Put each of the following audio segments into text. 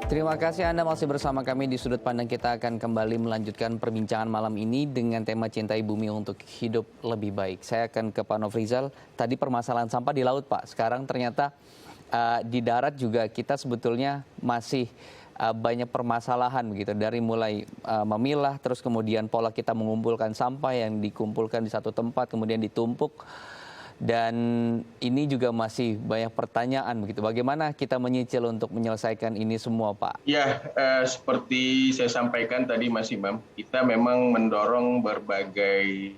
Terima kasih Anda masih bersama kami di Sudut Pandang. Kita akan kembali melanjutkan perbincangan malam ini dengan tema Cintai Bumi untuk Hidup Lebih Baik. Saya akan ke Pak Nofrizal. Tadi permasalahan sampah di laut, Pak. Sekarang ternyata di darat juga kita sebetulnya masih banyak permasalahan begitu. Dari mulai memilah, terus kemudian pola kita mengumpulkan sampah yang dikumpulkan di satu tempat, kemudian ditumpuk. Dan ini juga masih banyak pertanyaan begitu. Bagaimana kita menyicil untuk menyelesaikan ini semua, Pak? Ya, seperti saya sampaikan tadi Mas Imam, kita memang mendorong berbagai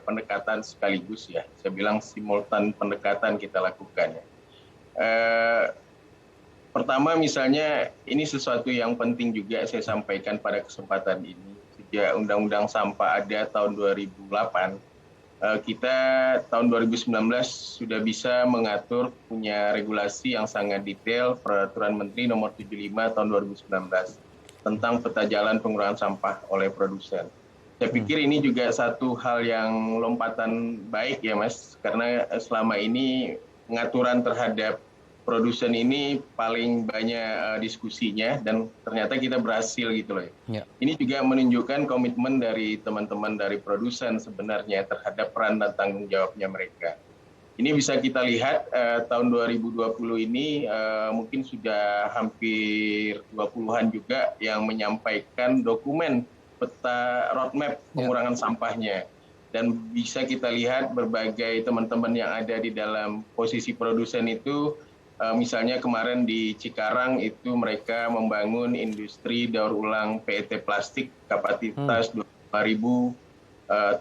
pendekatan sekaligus ya. Saya bilang simultan pendekatan kita lakukan ya. Pertama misalnya ini sesuatu yang penting juga saya sampaikan pada kesempatan ini. Sejak Undang-Undang Sampah ada tahun 2008, kita tahun 2019 sudah bisa mengatur punya regulasi yang sangat detail Peraturan Menteri Nomor 75 tahun 2019 tentang peta jalan pengurangan sampah oleh produsen. Saya pikir ini juga satu hal yang lompatan baik ya Mas, karena selama ini pengaturan terhadap produsen ini paling banyak diskusinya dan ternyata kita berhasil gitu loh. Ya. Ini juga menunjukkan komitmen dari teman-teman dari produsen sebenarnya terhadap peran dan tanggung jawabnya mereka. Ini bisa kita lihat tahun 2020 ini mungkin sudah hampir 20-an juga yang menyampaikan dokumen peta roadmap pengurangan sampahnya. Dan bisa kita lihat berbagai teman-teman yang ada di dalam posisi produsen itu, misalnya kemarin di Cikarang itu mereka membangun industri daur ulang PET plastik kapasitas 2.000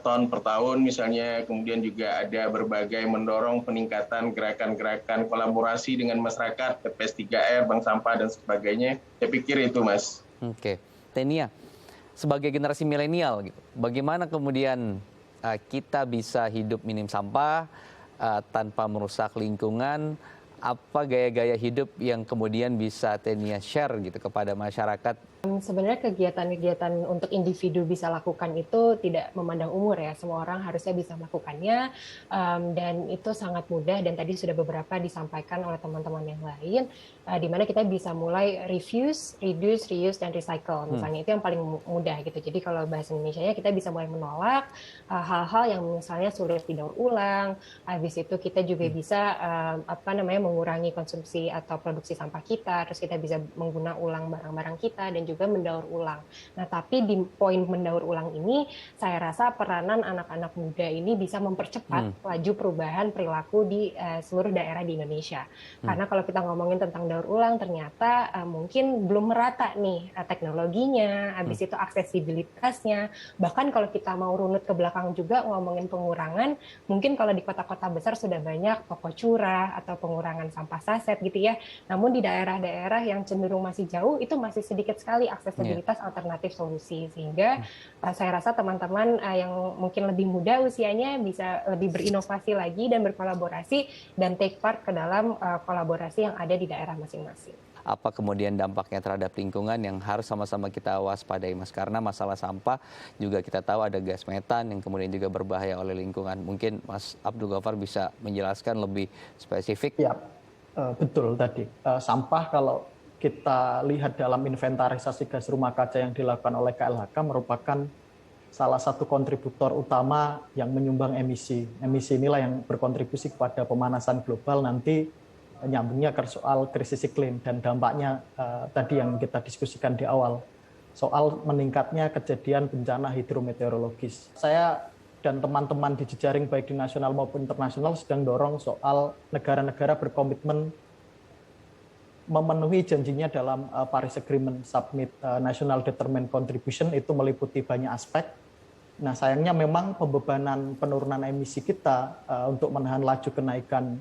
ton per tahun misalnya. Kemudian juga ada berbagai mendorong peningkatan gerakan-gerakan kolaborasi dengan masyarakat, TPS 3R, Bank Sampah dan sebagainya. Saya pikir itu Mas. Oke, Tenia, sebagai generasi milenial, bagaimana kemudian kita bisa hidup minim sampah tanpa merusak lingkungan? Apa gaya-gaya hidup yang kemudian bisa Tenia share gitu kepada masyarakat? Sebenarnya kegiatan-kegiatan untuk individu bisa lakukan itu tidak memandang umur ya, semua orang harusnya bisa melakukannya, dan itu sangat mudah dan tadi sudah beberapa disampaikan oleh teman-teman yang lain, di mana kita bisa mulai refuse, reduce, reuse, dan recycle, misalnya itu yang paling mudah gitu. Jadi kalau bahasa Indonesianya kita bisa mulai menolak hal-hal yang misalnya sulit didaur ulang, habis itu kita juga bisa mengurangi konsumsi atau produksi sampah kita, terus kita bisa mengguna ulang barang-barang kita dan juga mendaur ulang. Nah, tapi di poin mendaur ulang ini, saya rasa peranan anak-anak muda ini bisa mempercepat laju perubahan perilaku di seluruh daerah di Indonesia. Karena kalau kita ngomongin tentang daur ulang, ternyata mungkin belum merata nih teknologinya, habis itu aksesibilitasnya. Bahkan kalau kita mau runut ke belakang juga ngomongin pengurangan, mungkin kalau di kota-kota besar sudah banyak toko curah atau pengurangan sampah saset gitu ya. Namun di daerah-daerah yang cenderung masih jauh, itu masih sedikit sekali aksesibilitas alternatif solusi, sehingga saya rasa teman-teman yang mungkin lebih muda usianya bisa lebih berinovasi lagi dan berkolaborasi dan take part ke dalam kolaborasi yang ada di daerah masing-masing. Apa kemudian dampaknya terhadap lingkungan yang harus sama-sama kita waspadai, Mas? Karena masalah sampah juga kita tahu ada gas metan yang kemudian juga berbahaya oleh lingkungan. Mungkin Mas Abdul Ghaffar bisa menjelaskan lebih spesifik. Ya, betul tadi. Sampah kalau kita lihat dalam inventarisasi gas rumah kaca yang dilakukan oleh KLHK merupakan salah satu kontributor utama yang menyumbang emisi. Emisi inilah yang berkontribusi kepada pemanasan global, nanti nyambungnya ke soal krisis iklim dan dampaknya tadi yang kita diskusikan di awal, soal meningkatnya kejadian bencana hidrometeorologis. Saya dan teman-teman di jejaring baik di nasional maupun internasional sedang dorong soal negara-negara berkomitmen memenuhi janjinya dalam Paris Agreement Submit National Determined Contribution. Itu meliputi banyak aspek. Nah, sayangnya memang pembebanan penurunan emisi kita untuk menahan laju kenaikan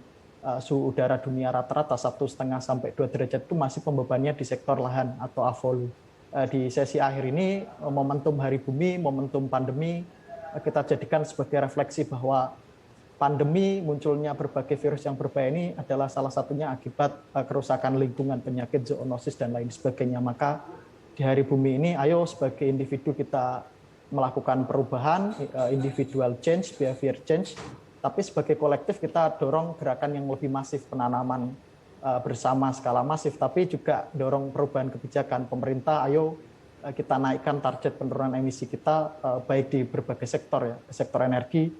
suhu udara dunia rata-rata 1,5 sampai 2 derajat itu masih pembebannya di sektor lahan atau AVOLU. Di sesi akhir ini, momentum Hari Bumi, momentum pandemi, kita jadikan sebagai refleksi bahwa pandemi, munculnya berbagai virus yang berbahaya ini adalah salah satunya akibat kerusakan lingkungan, penyakit, zoonosis, dan lain sebagainya. Maka di Hari Bumi ini, ayo sebagai individu kita melakukan perubahan, individual change, behavior change, tapi sebagai kolektif kita dorong gerakan yang lebih masif, penanaman bersama skala masif, tapi juga dorong perubahan kebijakan pemerintah. Ayo kita naikkan target penurunan emisi kita baik di berbagai sektor ya, sektor energi,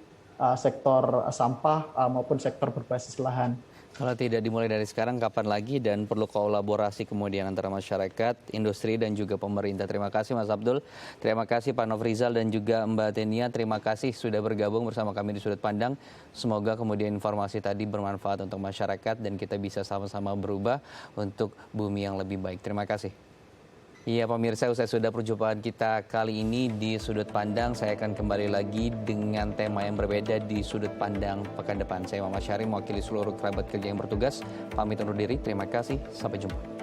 sektor sampah maupun sektor berbasis lahan. Kalau tidak dimulai dari sekarang, kapan lagi, dan perlu kolaborasi kemudian antara masyarakat, industri, dan juga pemerintah. Terima kasih Mas Abdul, terima kasih Pak Nofrizal dan juga Mbak Tenia, terima kasih sudah bergabung bersama kami di Sudut Pandang. Semoga kemudian informasi tadi bermanfaat untuk masyarakat dan kita bisa sama-sama berubah untuk bumi yang lebih baik. Terima kasih. Iya pemirsa, usai sudah perjumpaan kita kali ini di Sudut Pandang, saya akan kembali lagi dengan tema yang berbeda di Sudut Pandang pekan depan. Saya Muhammad Syahri, mewakili seluruh kerabat kerja yang bertugas. Pamit undur diri, terima kasih, sampai jumpa.